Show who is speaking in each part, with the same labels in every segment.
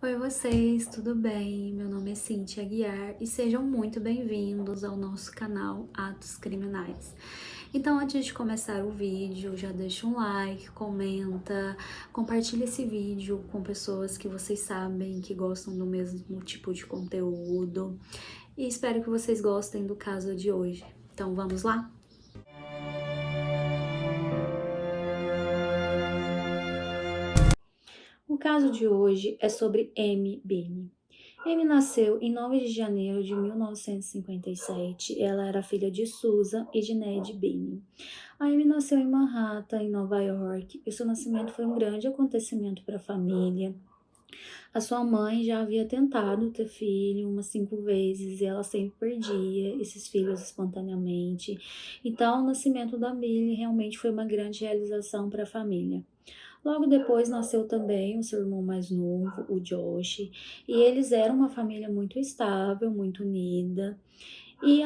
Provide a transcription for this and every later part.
Speaker 1: Oi vocês, tudo bem? Meu nome é Cíntia Aguiar e sejam muito bem-vindos ao nosso canal Atos Criminais. Então, antes de começar o vídeo, já deixa um like, comenta, compartilha esse vídeo com pessoas que vocês sabem que gostam do mesmo tipo de conteúdo e espero que vocês gostem do caso de hoje. Então, vamos lá? O caso de hoje é sobre Amy Binney. Amy nasceu em 9 de janeiro de 1957. Ela era filha de Susan e de Ned Binney. A Amy nasceu em Manhattan, em Nova York, e seu nascimento foi um grande acontecimento para a família. A sua mãe já havia tentado ter filho umas 5 vezes e ela sempre perdia esses filhos espontaneamente. Então, o nascimento da Billy realmente foi uma grande realização para a família. Logo depois nasceu também o seu irmão mais novo, o Josh, e eles eram uma família muito estável, muito unida. E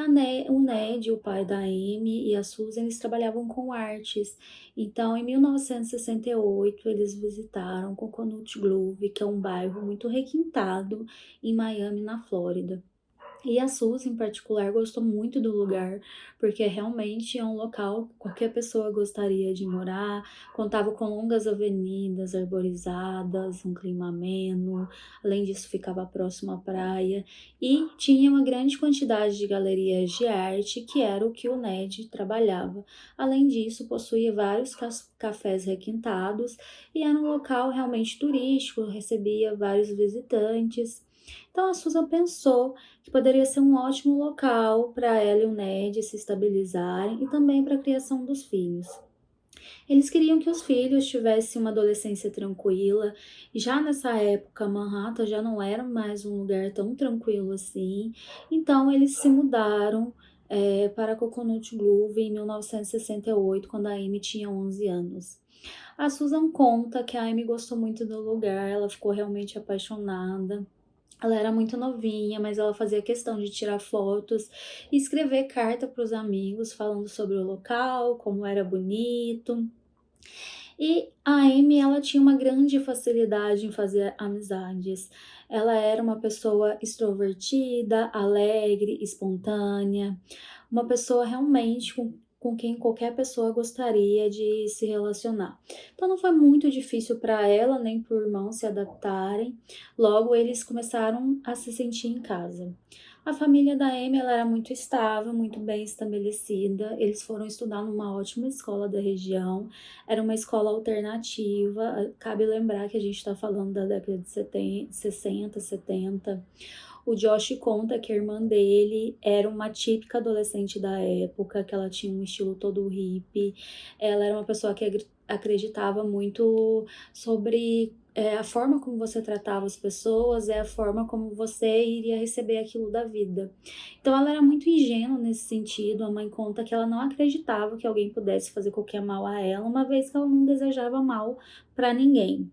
Speaker 1: o Ned, o pai da Amy, e a Susan, eles trabalhavam com artes. Então, em 1968, eles visitaram Coconut Grove, que é um bairro muito requintado em Miami, na Flórida. E a Suzy, em particular, gostou muito do lugar, porque realmente é um local que qualquer pessoa gostaria de morar. Contava com longas avenidas arborizadas, um clima ameno, além disso, ficava próximo à praia e tinha uma grande quantidade de galerias de arte, que era o que o Ned trabalhava. Além disso, possuía vários cafés requintados e era um local realmente turístico, recebia vários visitantes. Então a Susan pensou que poderia ser um ótimo local para ela e o Ned se estabilizarem e também para a criação dos filhos. Eles queriam que os filhos tivessem uma adolescência tranquila, e já nessa época Manhattan já não era mais um lugar tão tranquilo assim, então eles se mudaram para Coconut Grove em 1968, quando a Amy tinha 11 anos. A Susan conta que a Amy gostou muito do lugar, ela ficou realmente apaixonada. Ela era muito novinha, mas ela fazia questão de tirar fotos e escrever carta para os amigos falando sobre o local, como era bonito. E a Amy, ela tinha uma grande facilidade em fazer amizades. Ela era uma pessoa extrovertida, alegre, espontânea, uma pessoa realmente com quem qualquer pessoa gostaria de se relacionar. Então não foi muito difícil para ela nem para o irmão se adaptarem. Logo eles começaram a se sentir em casa. A família da Amy, ela era muito estável, muito bem estabelecida. Eles foram estudar numa ótima escola da região. Era uma escola alternativa. Cabe lembrar que a gente está falando da década de 70, 60, 70. O Josh conta que a irmã dele era uma típica adolescente da época, que ela tinha um estilo todo hippie. Ela era uma pessoa que acreditava muito sobre a forma como você tratava as pessoas, é a forma como você iria receber aquilo da vida. Então ela era muito ingênua nesse sentido. A mãe conta que ela não acreditava que alguém pudesse fazer qualquer mal a ela, uma vez que ela não desejava mal para ninguém.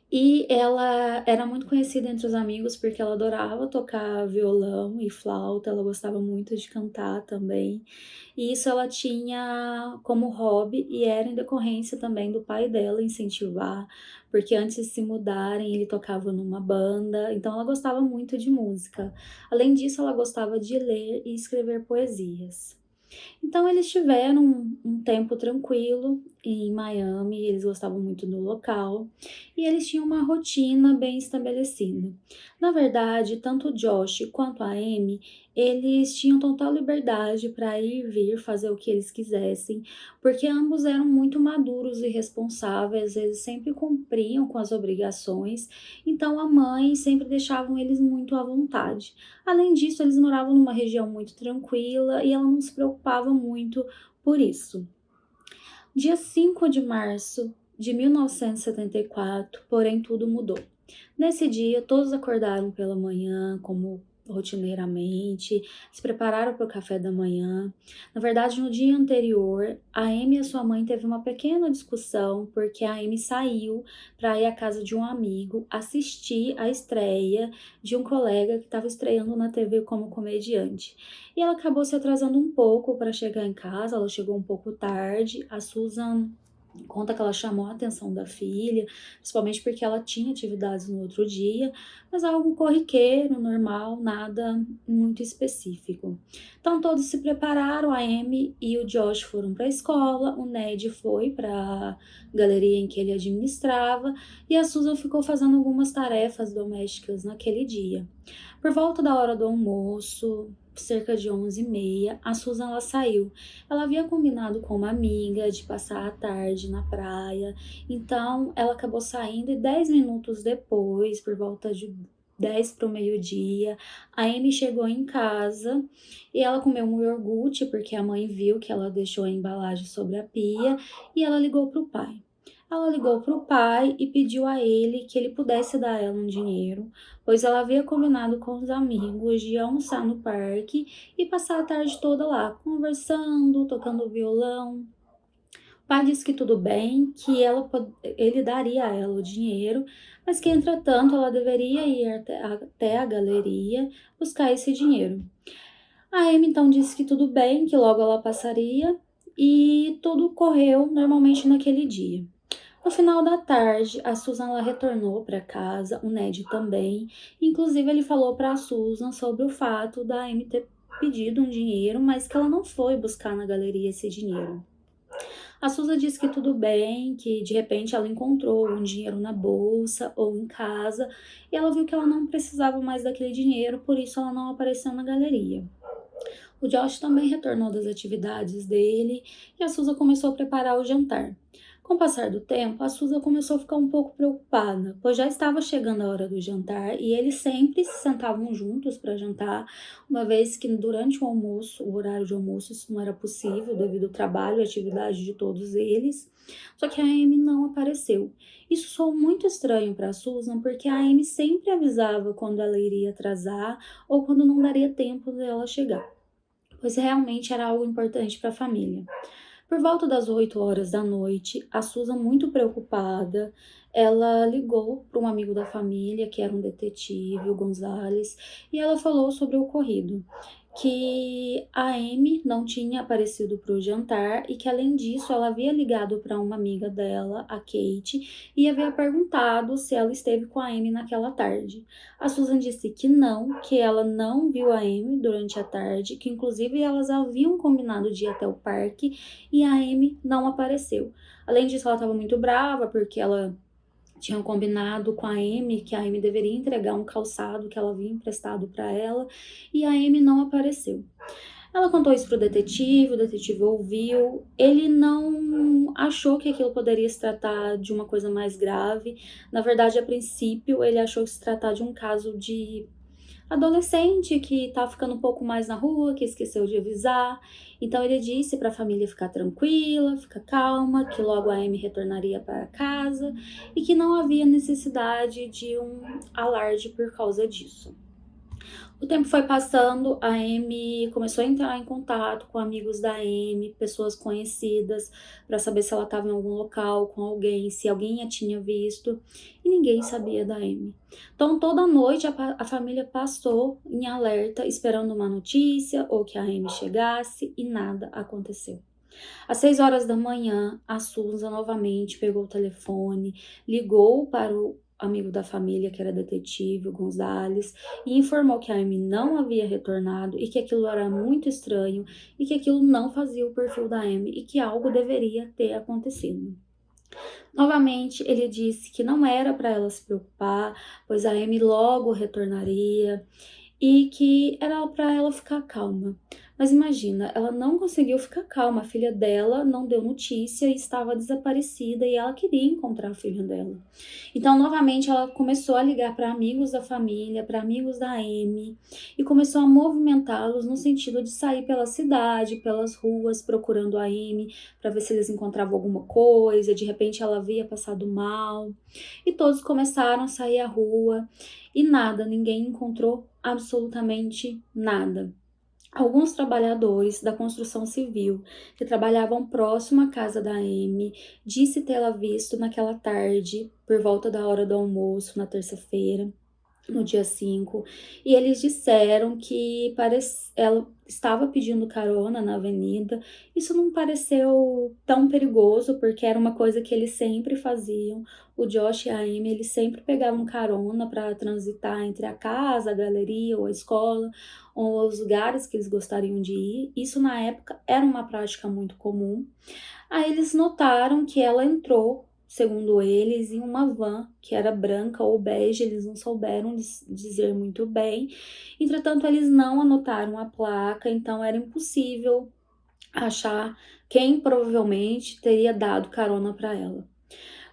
Speaker 1: E ela era muito conhecida entre os amigos porque ela adorava tocar violão e flauta, ela gostava muito de cantar também. E isso ela tinha como hobby e era em decorrência também do pai dela incentivar, porque antes de se mudarem ele tocava numa banda, então ela gostava muito de música. Além disso, ela gostava de ler e escrever poesias. Então eles tiveram um tempo tranquilo em Miami, eles gostavam muito do local e eles tinham uma rotina bem estabelecida. Na verdade, tanto o Josh quanto a Amy, eles tinham total liberdade para ir e vir, fazer o que eles quisessem, porque ambos eram muito maduros e responsáveis, eles sempre cumpriam com as obrigações, então a mãe sempre deixavam eles muito à vontade. Além disso, eles moravam numa região muito tranquila e ela não se preocupava muito por isso. Dia 5 de março de 1974, porém tudo mudou. Nesse dia, todos acordaram pela manhã, como rotineiramente, se prepararam para o café da manhã. Na verdade, no dia anterior, a Amy e a sua mãe teve uma pequena discussão, porque a Amy saiu para ir à casa de um amigo assistir a estreia de um colega que estava estreando na TV como comediante. E ela acabou se atrasando um pouco para chegar em casa, ela chegou um pouco tarde. A Susan Conta que ela chamou a atenção da filha, principalmente porque ela tinha atividades no outro dia, mas algo corriqueiro, normal, nada muito específico. Então todos se prepararam, a Amy e o Josh foram para a escola, o Ned foi para a galeria em que ele administrava e a Susan ficou fazendo algumas tarefas domésticas naquele dia. Por volta da hora do almoço, cerca de 11h30, a Susan ela saiu. Ela havia combinado com uma amiga de passar a tarde na praia, então ela acabou saindo e 10 minutos depois, por volta de 10 para o meio-dia, a Amy chegou em casa e ela comeu um iogurte porque a mãe viu que ela deixou a embalagem sobre a pia e ela ligou para o pai. Ela ligou para o pai e pediu a ele que ele pudesse dar ela um dinheiro, pois ela havia combinado com os amigos de almoçar no parque e passar a tarde toda lá, conversando, tocando violão. O pai disse que tudo bem, que ele daria a ela o dinheiro, mas que entretanto ela deveria ir até a galeria buscar esse dinheiro. A Amy então disse que tudo bem, que logo ela passaria e tudo correu normalmente naquele dia. No final da tarde, a Susan ela retornou para casa, o Ned também. Inclusive, ele falou para a Susan sobre o fato da Amy ter pedido um dinheiro, mas que ela não foi buscar na galeria esse dinheiro. A Susan disse que tudo bem, que de repente ela encontrou um dinheiro na bolsa ou em casa e ela viu que ela não precisava mais daquele dinheiro, por isso ela não apareceu na galeria. O Josh também retornou das atividades dele e a Susan começou a preparar o jantar. Com o passar do tempo, a Susan começou a ficar um pouco preocupada, pois já estava chegando a hora do jantar e eles sempre se sentavam juntos para jantar, uma vez que durante o almoço, o horário de almoço, isso não era possível devido ao trabalho e atividade de todos eles. Só que a Amy não apareceu. Isso soou muito estranho para a Susan, porque a Amy sempre avisava quando ela iria atrasar ou quando não daria tempo dela chegar, pois realmente era algo importante para a família. Por volta das 8 horas da noite, a Susan, muito preocupada, ela ligou para um amigo da família, que era um detetive, o Gonzales, e ela falou sobre o ocorrido, que a Amy não tinha aparecido para o jantar e que, além disso, ela havia ligado para uma amiga dela, a Kate, e havia perguntado se ela esteve com a Amy naquela tarde. A Susan disse que ela não viu a Amy durante a tarde, que inclusive elas haviam combinado de ir até o parque e a Amy não apareceu. Além disso, ela estava muito brava porque ela tinha combinado com a Amy que a Amy deveria entregar um calçado que ela havia emprestado para ela e a Amy não apareceu. Ela contou isso pro detetive, o detetive ouviu, ele não achou que aquilo poderia se tratar de uma coisa mais grave. Na verdade, a princípio, ele achou que se tratar de um caso de adolescente que tá ficando um pouco mais na rua, que esqueceu de avisar. Então ele disse para a família ficar tranquila, ficar calma, que logo a Amy retornaria para casa e que não havia necessidade de um alarde por causa disso. O tempo foi passando, a Amy começou a entrar em contato com amigos da Amy, pessoas conhecidas, para saber se ela estava em algum local com alguém, se alguém a tinha visto, e ninguém sabia da Amy. Então, toda noite a família passou em alerta, esperando uma notícia ou que a Amy chegasse, e nada aconteceu. Às 6 horas da manhã, a Susan novamente pegou o telefone, ligou para o amigo da família, que era detetive, o Gonzales, e informou que a Amy não havia retornado e que aquilo era muito estranho e que aquilo não fazia o perfil da Amy e que algo deveria ter acontecido. Novamente, ele disse que não era para ela se preocupar, pois a Amy logo retornaria e que era para ela ficar calma. Mas imagina, ela não conseguiu ficar calma, a filha dela não deu notícia e estava desaparecida e ela queria encontrar a filha dela. Então, novamente, ela começou a ligar para amigos da família, para amigos da Amy e começou a movimentá-los no sentido de sair pela cidade, pelas ruas, procurando a Amy para ver se eles encontravam alguma coisa, de repente ela havia passado mal. E todos começaram a sair à rua e nada, ninguém encontrou absolutamente nada. Alguns trabalhadores da construção civil que trabalhavam próximo à casa da Amy disse tê-la visto naquela tarde, por volta da hora do almoço, na terça-feira. no dia 5 e eles disseram que ela estava pedindo carona na avenida. Isso não pareceu tão perigoso, porque era uma coisa que eles sempre faziam. O Josh e a Amy, eles sempre pegavam carona para transitar entre a casa, a galeria ou a escola, ou os lugares que eles gostariam de ir. Isso na época era uma prática muito comum. Aí eles notaram que ela entrou, segundo eles, em uma van que era branca ou bege, eles não souberam dizer muito bem. Entretanto, eles não anotaram a placa, então era impossível achar quem provavelmente teria dado carona para ela.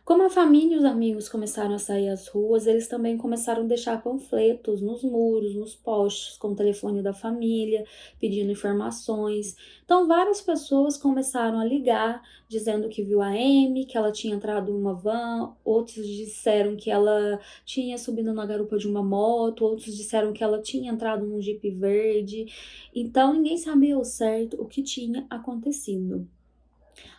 Speaker 1: Como a família e os amigos começaram a sair às ruas, eles também começaram a deixar panfletos nos muros, nos postes, com o telefone da família, pedindo informações. Então, várias pessoas começaram a ligar, dizendo que viu a Amy, que ela tinha entrado em uma van, outros disseram que ela tinha subido na garupa de uma moto, outros disseram que ela tinha entrado num Jeep verde. Então, ninguém sabia ao certo o que tinha acontecido.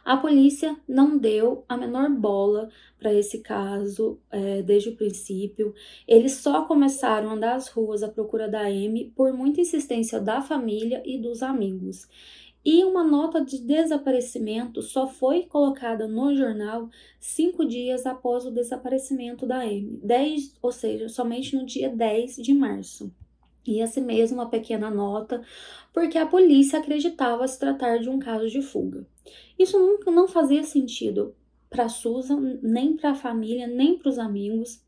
Speaker 1: A polícia não deu a menor bola para esse caso desde o princípio. Eles só começaram a andar às ruas à procura da Amy por muita insistência da família e dos amigos. E uma nota de desaparecimento só foi colocada no jornal 5 dias após o desaparecimento da Amy, ou seja, somente no dia 10 de março. E assim mesmo uma pequena nota, porque a polícia acreditava se tratar de um caso de fuga. Isso nunca não fazia sentido para Susan, nem para a família, nem para os amigos,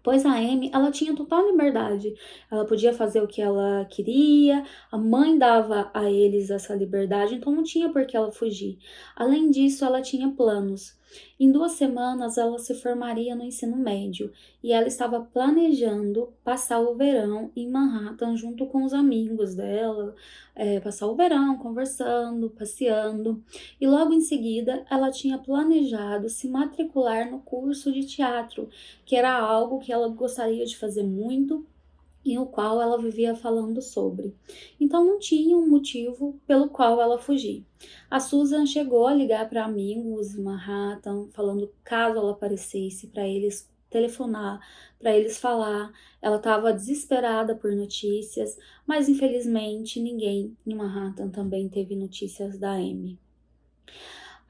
Speaker 1: pois a Amy, ela tinha total liberdade. Ela podia fazer o que ela queria, a mãe dava a eles essa liberdade, então não tinha por que ela fugir. Além disso, ela tinha planos. Em 2 semanas, ela se formaria no ensino médio e ela estava planejando passar o verão em Manhattan junto com os amigos dela, passar o verão conversando, passeando. E logo em seguida, ela tinha planejado se matricular no curso de teatro, que era algo que ela gostaria de fazer muito e o qual ela vivia falando sobre. Então não tinha um motivo pelo qual ela fugir. A Susan chegou a ligar para amigos em Manhattan, falando caso ela aparecesse para eles telefonar, para eles falar. Ela estava desesperada por notícias, mas infelizmente ninguém em Manhattan também teve notícias da Amy.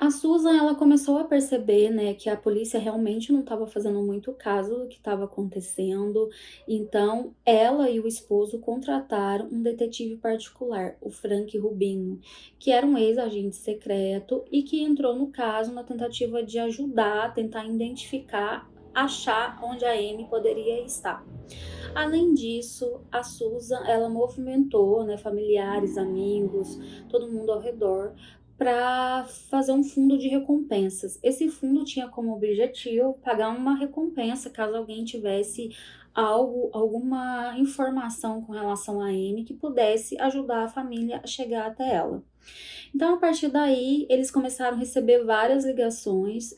Speaker 1: A Susan, ela começou a perceber, né, que a polícia realmente não estava fazendo muito caso do que estava acontecendo. Então, ela e o esposo contrataram um detetive particular, o Frank Rubinho, que era um ex-agente secreto e que entrou no caso na tentativa de ajudar, tentar identificar, achar onde a Amy poderia estar. Além disso, a Susan, ela movimentou, né, familiares, amigos, todo mundo ao redor, para fazer um fundo de recompensas. Esse fundo tinha como objetivo pagar uma recompensa caso alguém tivesse alguma informação com relação a Amy que pudesse ajudar a família a chegar até ela. Então, a partir daí, eles começaram a receber várias ligações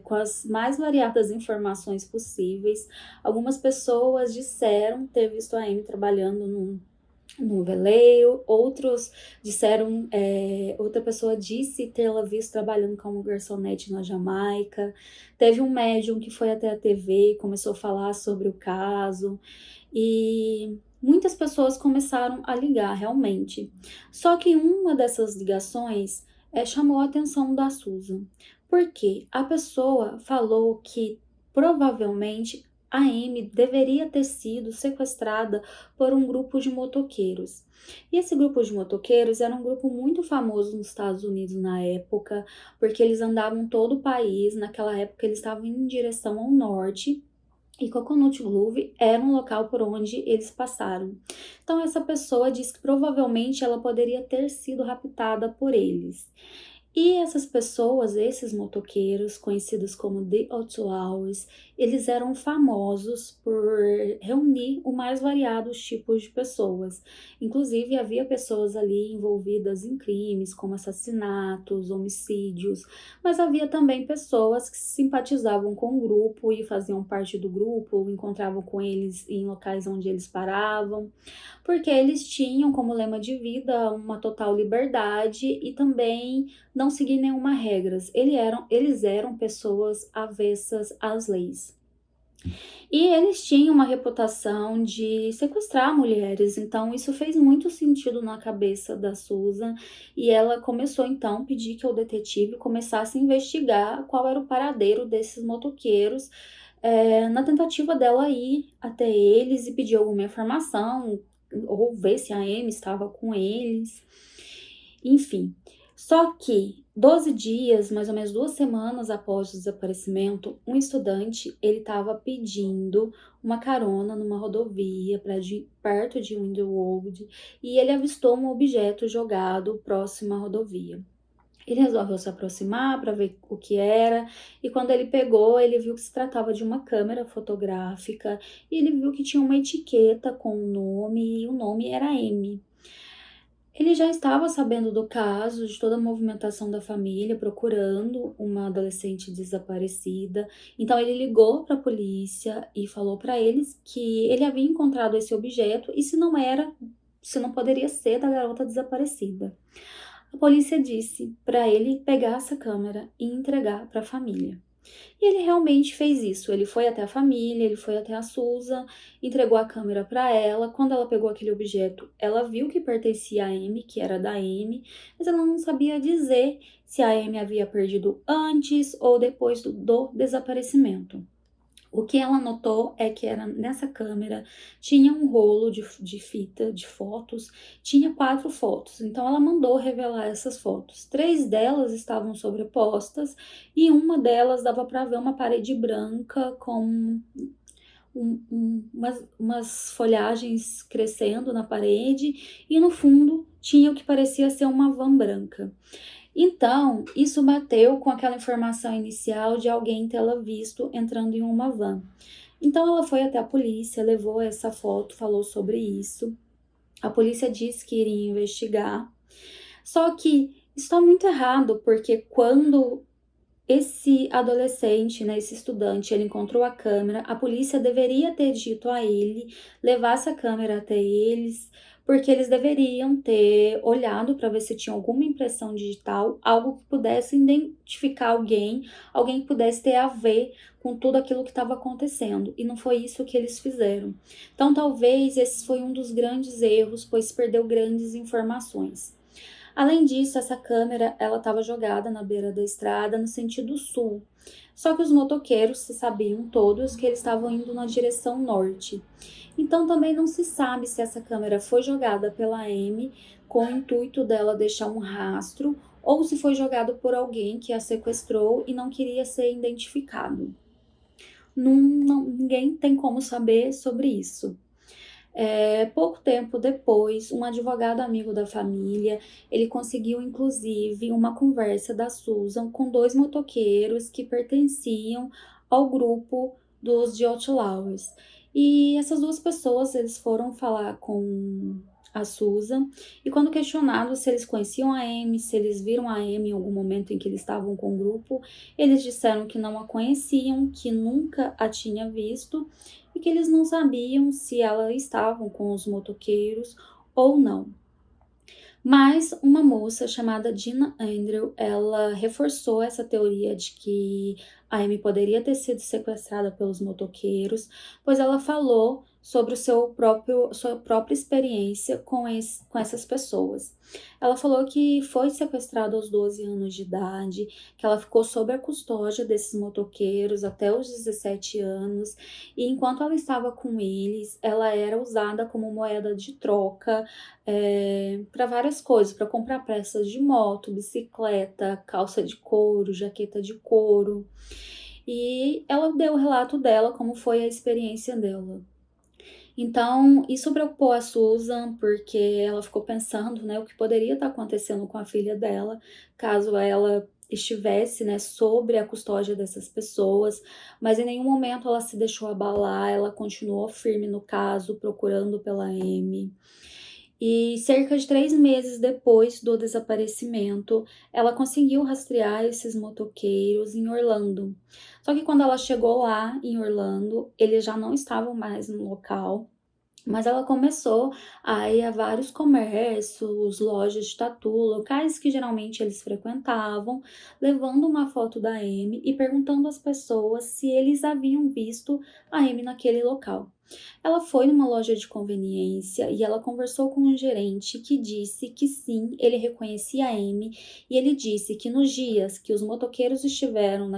Speaker 1: com as mais variadas informações possíveis. Algumas pessoas disseram ter visto a Amy trabalhando no veleiro, outros disseram, outra pessoa disse tê-la visto trabalhando como garçonete na Jamaica. Teve um médium que foi até a TV e começou a falar sobre o caso. E muitas pessoas começaram a ligar realmente. Só que uma dessas ligações chamou a atenção da Susan, porque a pessoa falou que provavelmente a Amy deveria ter sido sequestrada por um grupo de motoqueiros. E esse grupo de motoqueiros era um grupo muito famoso nos Estados Unidos na época, porque eles andavam todo o país. Naquela época eles estavam em direção ao norte e Coconut Grove era um local por onde eles passaram. Então essa pessoa diz que provavelmente ela poderia ter sido raptada por eles. E essas pessoas, esses motoqueiros, conhecidos como The Outlaws, eles eram famosos por reunir o mais variados tipos de pessoas. Inclusive, havia pessoas ali envolvidas em crimes como assassinatos, homicídios, mas havia também pessoas que simpatizavam com o grupo e faziam parte do grupo, ou encontravam com eles em locais onde eles paravam, porque eles tinham como lema de vida uma total liberdade e também não seguir nenhuma regra. Eles eram pessoas avessas às leis. E eles tinham uma reputação de sequestrar mulheres, então isso fez muito sentido na cabeça da Susan, e ela começou então a pedir que o detetive começasse a investigar qual era o paradeiro desses motoqueiros, na tentativa dela ir até eles e pedir alguma informação, ou ver se a Amy estava com eles, enfim. Só que 12 dias, mais ou menos 2 semanas após o desaparecimento, um estudante ele estava pedindo uma carona numa rodovia perto de Windward e ele avistou um objeto jogado próximo à rodovia. Ele resolveu se aproximar para ver o que era, e quando ele pegou, ele viu que se tratava de uma câmera fotográfica e ele viu que tinha uma etiqueta com o nome, e o nome era M. Ele já estava sabendo do caso, de toda a movimentação da família, procurando uma adolescente desaparecida. Então ele ligou para a polícia e falou para eles que ele havia encontrado esse objeto e se não poderia ser da garota desaparecida. A polícia disse para ele pegar essa câmera e entregar para a família. E ele realmente fez isso. Ele foi até a família, ele foi até a Susan, entregou a câmera para ela. Quando ela pegou aquele objeto, ela viu que pertencia a Amy, que era da Amy, mas ela não sabia dizer se a Amy havia perdido antes ou depois do desaparecimento. O que ela notou é que era nessa câmera tinha um rolo de fita de fotos, tinha 4 fotos. Então ela mandou revelar essas fotos. 3 delas estavam sobrepostas e uma delas dava para ver uma parede branca com umas folhagens crescendo na parede e no fundo tinha o que parecia ser uma van branca. Então, isso bateu com aquela informação inicial de alguém tê-la visto entrando em uma van. Então, ela foi até a polícia, levou essa foto, falou sobre isso. A polícia disse que iria investigar. Só que isso está muito errado, porque quando esse adolescente, né, esse estudante, ele encontrou a câmera, a polícia deveria ter dito a ele levar essa câmera até eles, porque eles deveriam ter olhado para ver se tinha alguma impressão digital, algo que pudesse identificar alguém que pudesse ter a ver com tudo aquilo que estava acontecendo, e não foi isso que eles fizeram. Então, talvez esse foi um dos grandes erros, pois perdeu grandes informações. Além disso, essa câmera ela estava jogada na beira da estrada no sentido sul. Só que os motoqueiros se sabiam todos que eles estavam indo na direção norte. Então também não se sabe se essa câmera foi jogada pela Amy com o intuito dela deixar um rastro ou se foi jogado por alguém que a sequestrou e não queria ser identificado. Ninguém tem como saber sobre isso. Pouco tempo depois, um advogado amigo da família, ele conseguiu inclusive uma conversa da Susan com 2 motoqueiros que pertenciam ao grupo dos The Outlaws. E essas 2 pessoas, eles foram falar com a Susan, e quando questionados se eles conheciam a Amy, se eles viram a Amy em algum momento em que eles estavam com o grupo, eles disseram que não a conheciam, que nunca a tinha visto, e que eles não sabiam se ela estavam com os motoqueiros ou não. Mas uma moça chamada Dina Andrew, ela reforçou essa teoria de que a Amy poderia ter sido sequestrada pelos motoqueiros, pois ela falou sobre sua própria experiência com essas pessoas. Ela falou que foi sequestrada aos 12 anos de idade, que ela ficou sob a custódia desses motoqueiros até os 17 anos, e enquanto ela estava com eles, ela era usada como moeda de troca para várias coisas, para comprar peças de moto, bicicleta, calça de couro, jaqueta de couro. E ela deu o relato dela, como foi a experiência dela. Então, isso preocupou a Susan, porque ela ficou pensando, né, o que poderia estar acontecendo com a filha dela, caso ela estivesse, né, sobre a custódia dessas pessoas, mas em nenhum momento ela se deixou abalar, ela continuou firme no caso, procurando pela Amy. E cerca de 3 meses depois do desaparecimento, ela conseguiu rastrear esses motoqueiros em Orlando. Só que quando ela chegou lá em Orlando, eles já não estavam mais no local. Mas ela começou a ir a vários comércios, lojas de tatu, locais que geralmente eles frequentavam, levando uma foto da Amy e perguntando às pessoas se eles haviam visto a Amy naquele local. Ela foi numa loja de conveniência e ela conversou com um gerente que disse que sim, ele reconhecia a Amy e ele disse que nos dias que os motoqueiros estiveram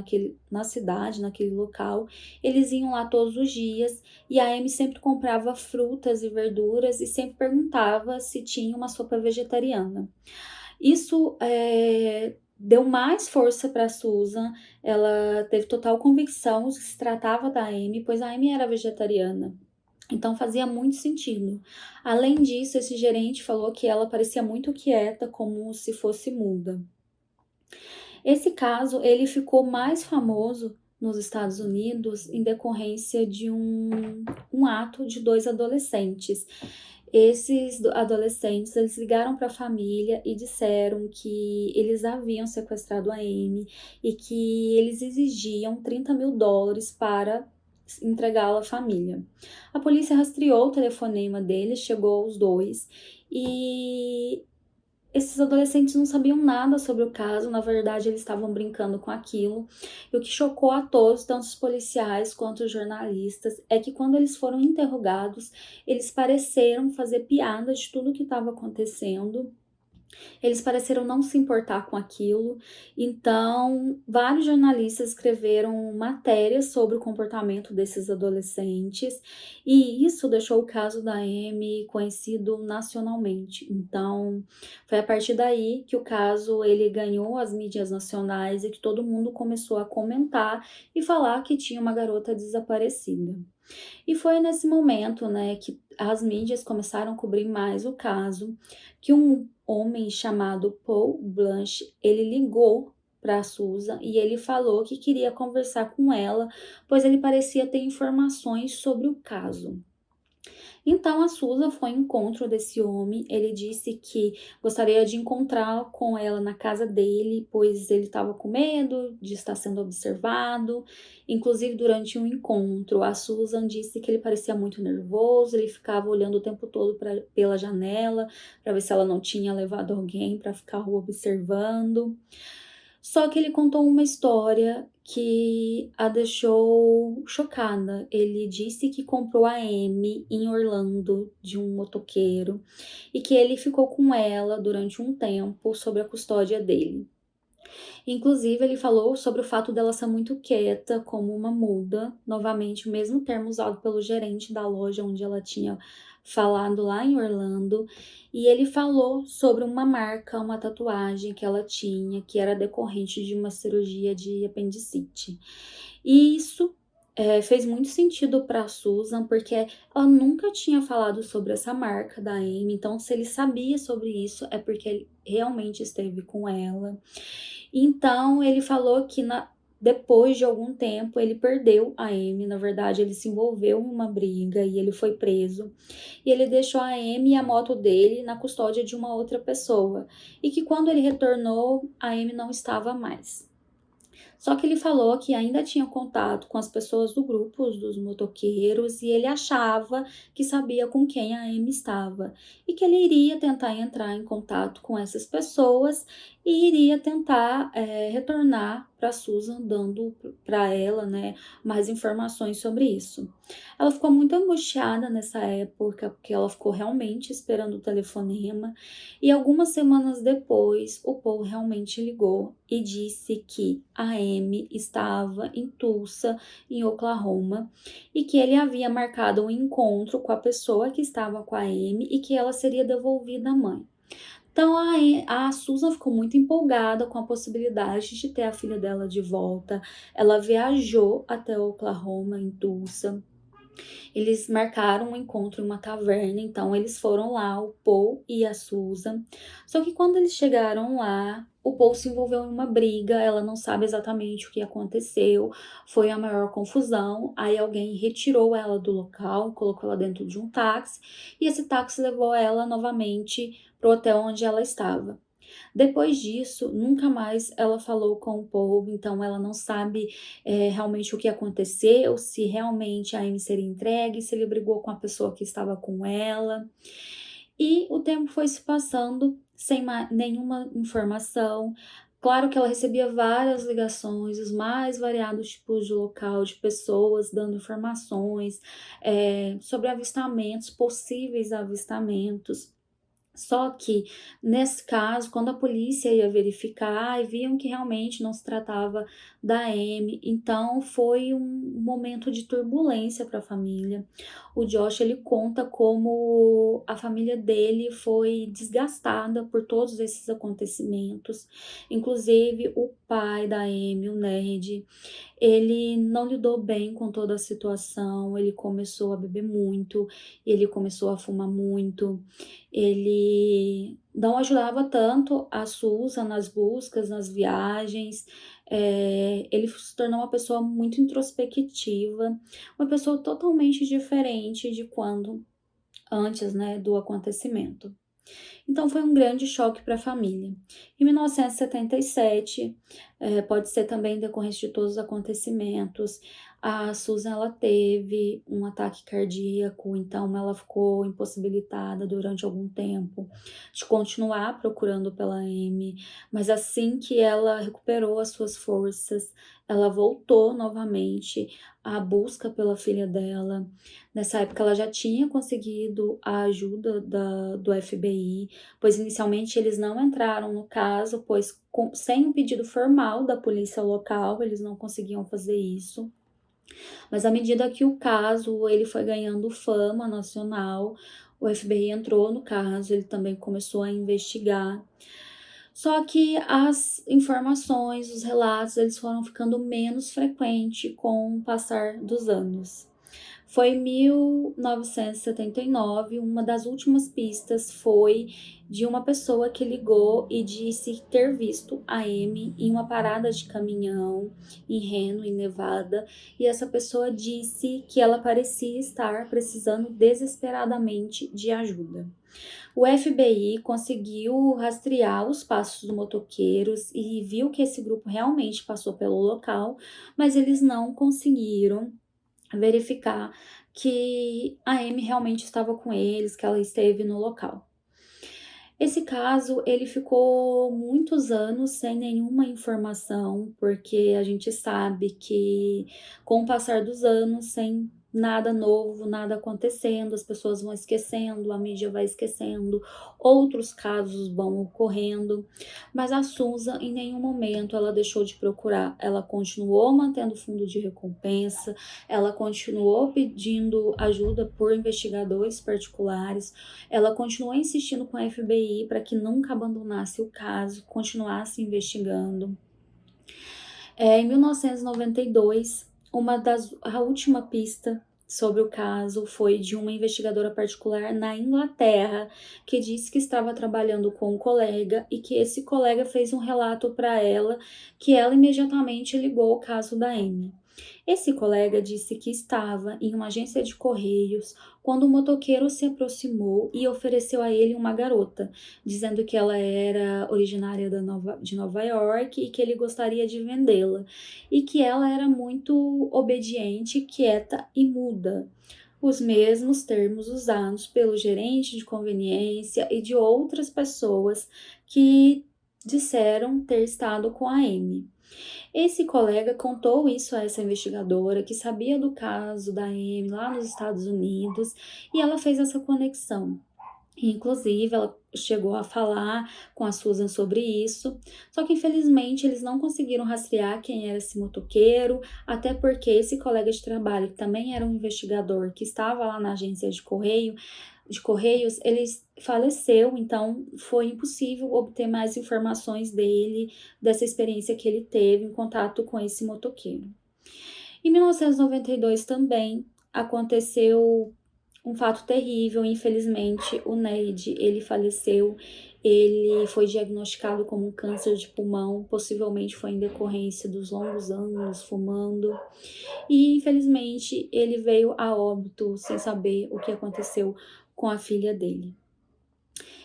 Speaker 1: na cidade, naquele local, eles iam lá todos os dias e a Amy sempre comprava frutas e verduras e sempre perguntava se tinha uma sopa vegetariana. Isso deu mais força para Susan. Ela teve total convicção de que se tratava da Amy, pois a Amy era vegetariana. Então fazia muito sentido. Além disso, esse gerente falou que ela parecia muito quieta, como se fosse muda. Esse caso, ele ficou mais famoso nos Estados Unidos em decorrência de um ato de dois adolescentes. Esses adolescentes, eles ligaram para a família e disseram que eles haviam sequestrado a Amy e que eles exigiam US$ 30.000 para entregá-la à família. A polícia rastreou o telefonema deles, chegou aos dois e esses adolescentes não sabiam nada sobre o caso, na verdade eles estavam brincando com aquilo. E o que chocou a todos, tanto os policiais quanto os jornalistas, é que quando eles foram interrogados, eles pareceram fazer piada de tudo que estava acontecendo. Eles pareceram não se importar com aquilo, então vários jornalistas escreveram matérias sobre o comportamento desses adolescentes, e isso deixou o caso da Amy conhecido nacionalmente. Então, foi a partir daí que o caso ele ganhou as mídias nacionais e que todo mundo começou a comentar e falar que tinha uma garota desaparecida. E foi nesse momento, né, que as mídias começaram a cobrir mais o caso, que um homem chamado Paul Blanche, ele ligou para a Susan e ele falou que queria conversar com ela, pois ele parecia ter informações sobre o caso. Então a Susan foi ao encontro desse homem. Ele disse que gostaria de encontrar com ela na casa dele, pois ele estava com medo de estar sendo observado. Inclusive, durante um encontro, a Susan disse que ele parecia muito nervoso, ele ficava olhando o tempo todo pela janela para ver se ela não tinha levado alguém para ficar observando. Só que ele contou uma história que a deixou chocada. Ele disse que comprou a Amy em Orlando de um motoqueiro e que ele ficou com ela durante um tempo sob a custódia dele. Inclusive, ele falou sobre o fato dela ser muito quieta, como uma muda, novamente, o mesmo termo usado pelo gerente da loja onde ela tinha falado lá em Orlando. E ele falou sobre uma marca, uma tatuagem que ela tinha, que era decorrente de uma cirurgia de apendicite. E isso fez muito sentido para a Susan, porque ela nunca tinha falado sobre essa marca da Amy. Então, se ele sabia sobre isso, é porque ele realmente esteve com ela. Então, ele falou que depois de algum tempo ele perdeu a Amy. Na verdade, ele se envolveu em uma briga e ele foi preso. E ele deixou a Amy e a moto dele na custódia de uma outra pessoa. E que quando ele retornou, a Amy não estava mais. Só que ele falou que ainda tinha contato com as pessoas do grupo, dos motoqueiros, e ele achava que sabia com quem a Amy estava. E que ele iria tentar entrar em contato com essas pessoas e iria tentar retornar para Susan, dando para ela, né, mais informações sobre isso. Ela ficou muito angustiada nessa época, porque ela ficou realmente esperando o telefonema. E algumas semanas depois, o Paul realmente ligou e disse que a Amy estava em Tulsa, em Oklahoma, e que ele havia marcado um encontro com a pessoa que estava com a Amy e que ela seria devolvida à mãe. Então a Susan ficou muito empolgada com a possibilidade de ter a filha dela de volta. Ela viajou até Oklahoma, em Tulsa. Eles marcaram um encontro em uma taverna, então eles foram lá, o Paul e a Susan. Só que quando eles chegaram lá, o Paul se envolveu em uma briga, ela não sabe exatamente o que aconteceu, foi a maior confusão. Aí alguém retirou ela do local, colocou ela dentro de um táxi, e esse táxi levou ela novamente pro hotel onde ela estava. Depois disso, nunca mais ela falou com o povo, então ela não sabe, realmente o que aconteceu, se realmente a Amy seria entregue, se ele brigou com a pessoa que estava com ela. E o tempo foi se passando sem nenhuma informação. Claro que ela recebia várias ligações, os mais variados tipos de local, de pessoas dando informações, sobre avistamentos, possíveis avistamentos. Só que, nesse caso, quando a polícia ia verificar e viam que realmente não se tratava da Amy, então foi um momento de turbulência para a família. O Josh, ele conta como a família dele foi desgastada por todos esses acontecimentos, inclusive o pai da Amy, o Ned, ele não lidou bem com toda a situação, ele começou a beber muito, ele começou a fumar muito, ele não ajudava tanto a Susan nas buscas, nas viagens, ele se tornou uma pessoa muito introspectiva, uma pessoa totalmente diferente de quando antes, né, do acontecimento. Então foi um grande choque para a família. Em 1977, pode ser também decorrente de todos os acontecimentos, a Susan ela teve um ataque cardíaco, então ela ficou impossibilitada durante algum tempo de continuar procurando pela Amy, mas assim que ela recuperou as suas forças, ela voltou novamente à busca pela filha dela. Nessa época ela já tinha conseguido a ajuda do FBI, pois inicialmente eles não entraram no caso, pois sem um pedido formal da polícia local, eles não conseguiam fazer isso. Mas à medida que o caso ele foi ganhando fama nacional, o FBI entrou no caso, ele também começou a investigar. Só que as informações, os relatos, eles foram ficando menos frequentes com o passar dos anos. Foi em 1979, uma das últimas pistas foi de uma pessoa que ligou e disse ter visto a Amy em uma parada de caminhão em Reno, em Nevada, e essa pessoa disse que ela parecia estar precisando desesperadamente de ajuda. O FBI conseguiu rastrear os passos dos motoqueiros e viu que esse grupo realmente passou pelo local, mas eles não conseguiram verificar que a Amy realmente estava com eles, que ela esteve no local. Esse caso, ele ficou muitos anos sem nenhuma informação, porque a gente sabe que com o passar dos anos, sem nada novo, nada acontecendo, as pessoas vão esquecendo, a mídia vai esquecendo, outros casos vão ocorrendo, mas a Susan em nenhum momento ela deixou de procurar, ela continuou mantendo fundo de recompensa, ela continuou pedindo ajuda por investigadores particulares, ela continuou insistindo com a FBI para que nunca abandonasse o caso, continuasse investigando. Em 1992, a última pista sobre o caso foi de uma investigadora particular na Inglaterra que disse que estava trabalhando com um colega e que esse colega fez um relato para ela que ela imediatamente ligou o caso da Amy. Esse colega disse que estava em uma agência de correios quando um motoqueiro se aproximou e ofereceu a ele uma garota, dizendo que ela era originária de Nova York e que ele gostaria de vendê-la, e que ela era muito obediente, quieta e muda. Os mesmos termos usados pelo gerente de conveniência e de outras pessoas que disseram ter estado com a Amy. Esse colega contou isso a essa investigadora que sabia do caso da Amy lá nos Estados Unidos e ela fez essa conexão. Inclusive, ela chegou a falar com a Susan sobre isso, só que infelizmente eles não conseguiram rastrear quem era esse motoqueiro, até porque esse colega de trabalho, que também era um investigador que estava lá na agência de correios, ele faleceu, então foi impossível obter mais informações dele, dessa experiência que ele teve em contato com esse motoqueiro. Em 1992 também aconteceu um fato terrível, infelizmente, o Ned, ele faleceu, ele foi diagnosticado como um câncer de pulmão, possivelmente foi em decorrência dos longos anos fumando, e infelizmente ele veio a óbito sem saber o que aconteceu com a filha dele.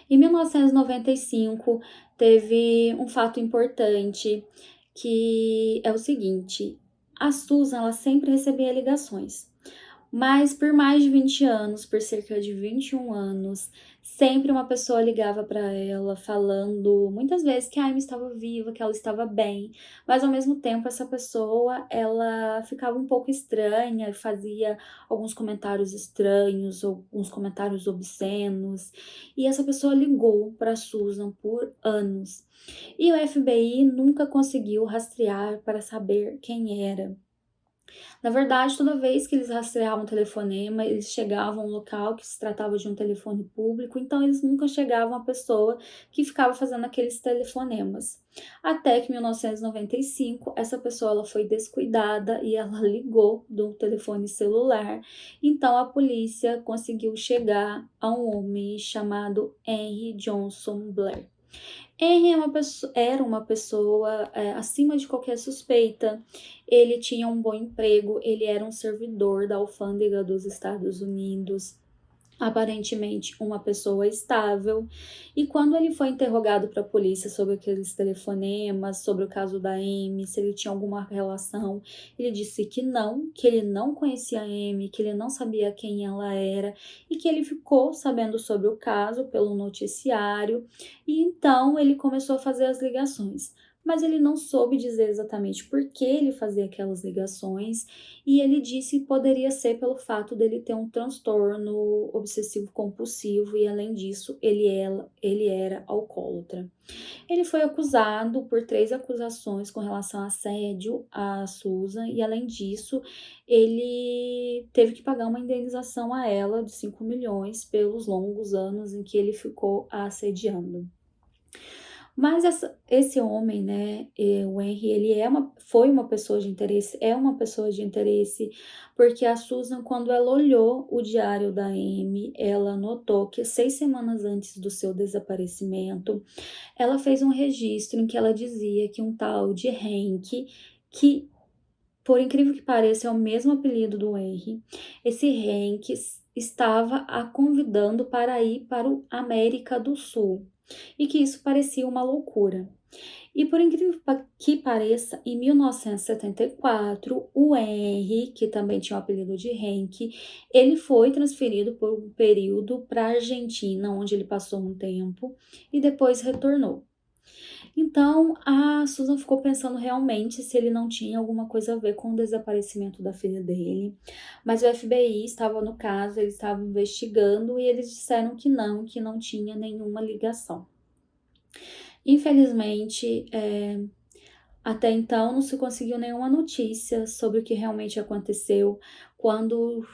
Speaker 1: Em 1995, teve um fato importante, que é o seguinte: a Susan, ela sempre recebia ligações, mas por mais de 20 anos, por cerca de 21 anos, sempre uma pessoa ligava para ela falando muitas vezes que a Amy estava viva, que ela estava bem, mas ao mesmo tempo essa pessoa, ela ficava um pouco estranha, fazia alguns comentários estranhos, alguns comentários obscenos, e essa pessoa ligou para Susan por anos. E o FBI nunca conseguiu rastrear para saber quem era. Na verdade, toda vez que eles rastreavam o telefonema, eles chegavam a um local que se tratava de um telefone público, então eles nunca chegavam à pessoa que ficava fazendo aqueles telefonemas. Até que em 1995, essa pessoa ela foi descuidada e ela ligou do telefone celular. Então a polícia conseguiu chegar a um homem chamado Henry Johnson Blair. Henry era uma pessoa acima de qualquer suspeita. Ele tinha um bom emprego, ele era um servidor da alfândega dos Estados Unidos, aparentemente uma pessoa estável. E quando ele foi interrogado para a polícia sobre aqueles telefonemas, sobre o caso da Amy, se ele tinha alguma relação, ele disse que ele não conhecia a Amy, que ele não sabia quem ela era e que ele ficou sabendo sobre o caso pelo noticiário e então ele começou a fazer as ligações. Mas ele não soube dizer exatamente por que ele fazia aquelas ligações e ele disse que poderia ser pelo fato dele ter um transtorno obsessivo compulsivo e, além disso, ele era alcoólatra. Ele foi acusado por 3 acusações com relação a assédio a Susan e, além disso, ele teve que pagar uma indenização a ela de 5 milhões pelos longos anos em que ele ficou a assediando. Mas esse homem, né, o Henry, foi uma pessoa de interesse, é uma pessoa de interesse, porque a Susan, quando ela olhou o diário da Amy, ela notou que 6 semanas antes do seu desaparecimento, ela fez um registro em que ela dizia que um tal de Hank, que por incrível que pareça é o mesmo apelido do Henry, esse Hank estava a convidando para ir para o América do Sul e que isso parecia uma loucura. E por incrível que pareça, em 1974, o Henry, que também tinha o apelido de Hank, ele foi transferido por um período para a Argentina, onde ele passou um tempo e depois retornou. Então, a Susan ficou pensando realmente se ele não tinha alguma coisa a ver com o desaparecimento da filha dele, mas o FBI estava no caso, eles estavam investigando e eles disseram que não tinha nenhuma ligação. Infelizmente, até então não se conseguiu nenhuma notícia sobre o que realmente aconteceu quando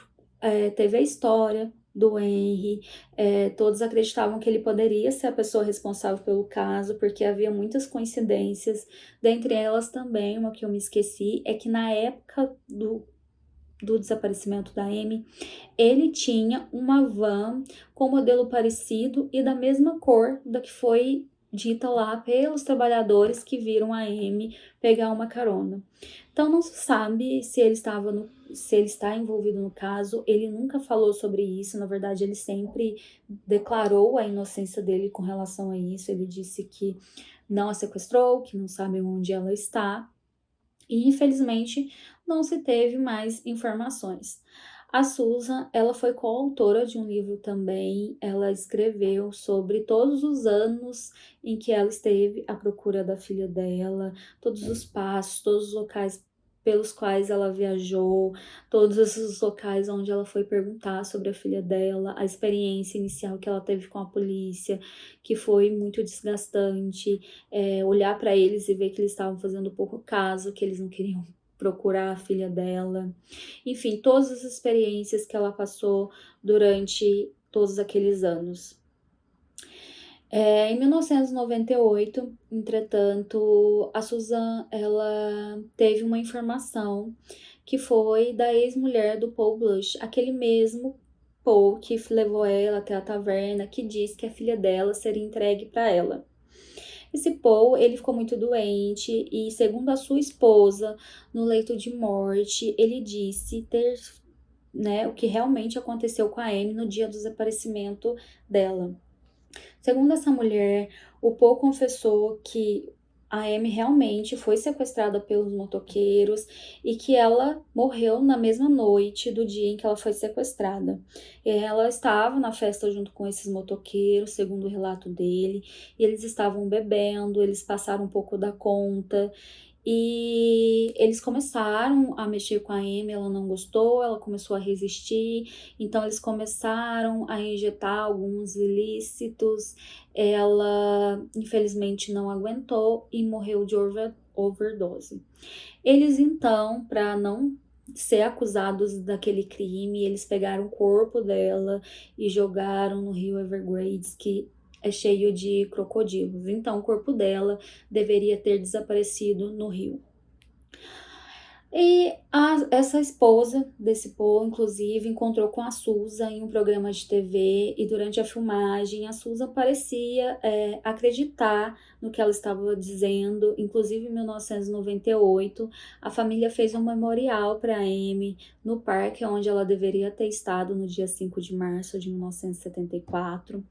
Speaker 1: teve a história do Henry. Todos acreditavam que ele poderia ser a pessoa responsável pelo caso, porque havia muitas coincidências. Dentre elas também, uma que eu me esqueci, é que na época do desaparecimento da Amy, ele tinha uma van com modelo parecido e da mesma cor da que foi dita lá pelos trabalhadores que viram a Amy pegar uma carona. Então não se sabe se se ele está envolvido no caso, ele nunca falou sobre isso, na verdade ele sempre declarou a inocência dele com relação a isso, ele disse que não a sequestrou, que não sabe onde ela está, e infelizmente não se teve mais informações. A Susan, ela foi coautora de um livro também, ela escreveu sobre todos os anos em que ela esteve à procura da filha dela, todos os passos, todos os locais pelos quais ela viajou, todos esses locais onde ela foi perguntar sobre a filha dela, a experiência inicial que ela teve com a polícia, que foi muito desgastante, olhar para eles e ver que eles estavam fazendo pouco caso, que eles não queriam procurar a filha dela. Enfim, todas as experiências que ela passou durante todos aqueles anos. Em 1998, entretanto, a Susan ela teve uma informação que foi da ex-mulher do Paul Blush, aquele mesmo Paul que levou ela até a taverna, que disse que a filha dela seria entregue para ela. Esse Paul, ele ficou muito doente e, segundo a sua esposa, no leito de morte, ele disse ter, né, o que realmente aconteceu com a Amy no dia do desaparecimento dela. Segundo essa mulher, o Paul confessou que a Amy realmente foi sequestrada pelos motoqueiros e que ela morreu na mesma noite do dia em que ela foi sequestrada. Ela estava na festa junto com esses motoqueiros, segundo o relato dele, e eles estavam bebendo, eles passaram um pouco da conta. E eles começaram a mexer com a Amy, ela não gostou, ela começou a resistir, então eles começaram a injetar alguns ilícitos, ela infelizmente não aguentou e morreu de overdose. Eles então, para não ser acusados daquele crime, eles pegaram o corpo dela e jogaram no rio Everglades, que é cheio de crocodilos. Então, o corpo dela deveria ter desaparecido no rio. E essa esposa desse Paul, inclusive, encontrou com a Susan em um programa de TV e durante a filmagem a Susan parecia acreditar no que ela estava dizendo. Inclusive, em 1998, a família fez um memorial para Amy no parque onde ela deveria ter estado no dia 5 de março de 1974.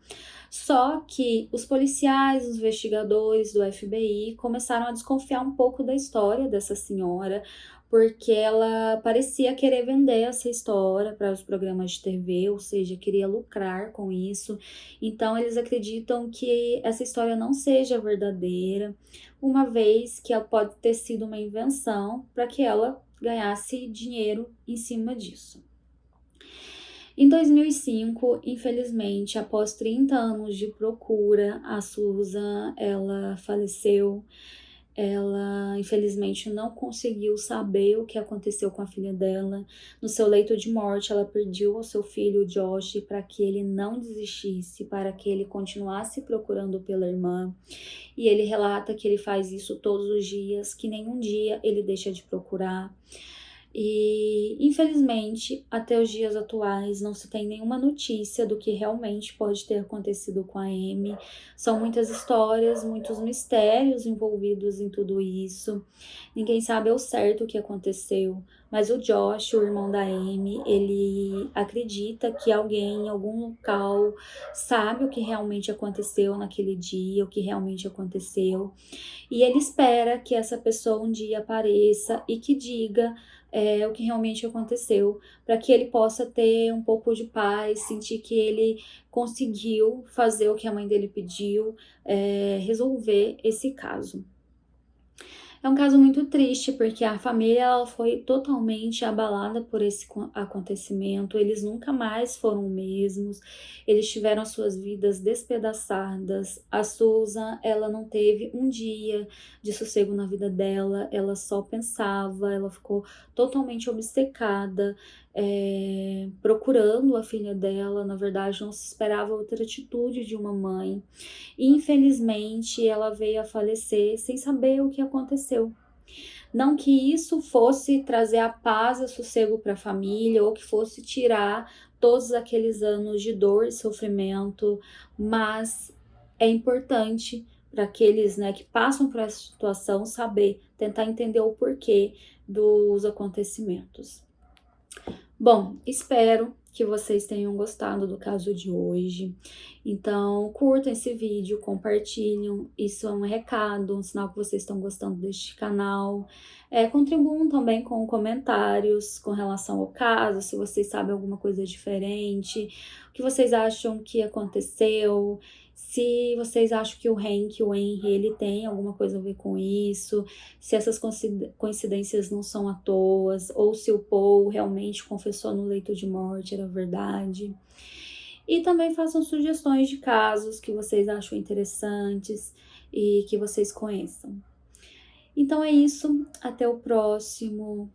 Speaker 1: Só que os policiais, os investigadores do FBI começaram a desconfiar um pouco da história dessa senhora, porque ela parecia querer vender essa história para os programas de TV, ou seja, queria lucrar com isso. Então, eles acreditam que essa história não seja verdadeira, uma vez que ela pode ter sido uma invenção para que ela ganhasse dinheiro em cima disso. Em 2005, infelizmente, após 30 anos de procura, a Susan, ela faleceu. Ela, infelizmente, não conseguiu saber o que aconteceu com a filha dela. No seu leito de morte, ela pediu ao seu filho, Josh, para que ele não desistisse, para que ele continuasse procurando pela irmã. E ele relata que ele faz isso todos os dias, que nenhum dia ele deixa de procurar. E, infelizmente, até os dias atuais não se tem nenhuma notícia do que realmente pode ter acontecido com a Amy. São muitas histórias, muitos mistérios envolvidos em tudo isso. Ninguém sabe ao certo o que aconteceu, mas o Josh, o irmão da Amy, ele acredita que alguém em algum local sabe o que realmente aconteceu naquele dia, o que realmente aconteceu. E ele espera que essa pessoa um dia apareça e que diga o que realmente aconteceu, para que ele possa ter um pouco de paz, sentir que ele conseguiu fazer o que a mãe dele pediu, resolver esse caso. É um caso muito triste, porque a família ela foi totalmente abalada por esse acontecimento. Eles nunca mais foram os mesmos. Eles tiveram suas vidas despedaçadas. A Susan, ela não teve um dia de sossego na vida dela. Ela só pensava, ela ficou totalmente obcecada, procurando a filha dela. Na verdade, não se esperava outra atitude de uma mãe. Infelizmente, ela veio a falecer sem saber o que aconteceu. Não que isso fosse trazer a paz e sossego para a família ou que fosse tirar todos aqueles anos de dor e sofrimento, mas é importante para aqueles, né, que passam por essa situação saber, tentar entender o porquê dos acontecimentos. Bom, espero que vocês tenham gostado do caso de hoje. Então, curtam esse vídeo, compartilhem. Isso é um recado, um sinal que vocês estão gostando deste canal. Contribuam também com comentários com relação ao caso, se vocês sabem alguma coisa diferente, o que vocês acham que aconteceu, se vocês acham que o Hank, o Henry, ele tem alguma coisa a ver com isso, se essas coincidências não são à toa, ou se o Paul realmente confessou no leito de morte, era verdade. E também façam sugestões de casos que vocês acham interessantes e que vocês conheçam. Então é isso, até o próximo.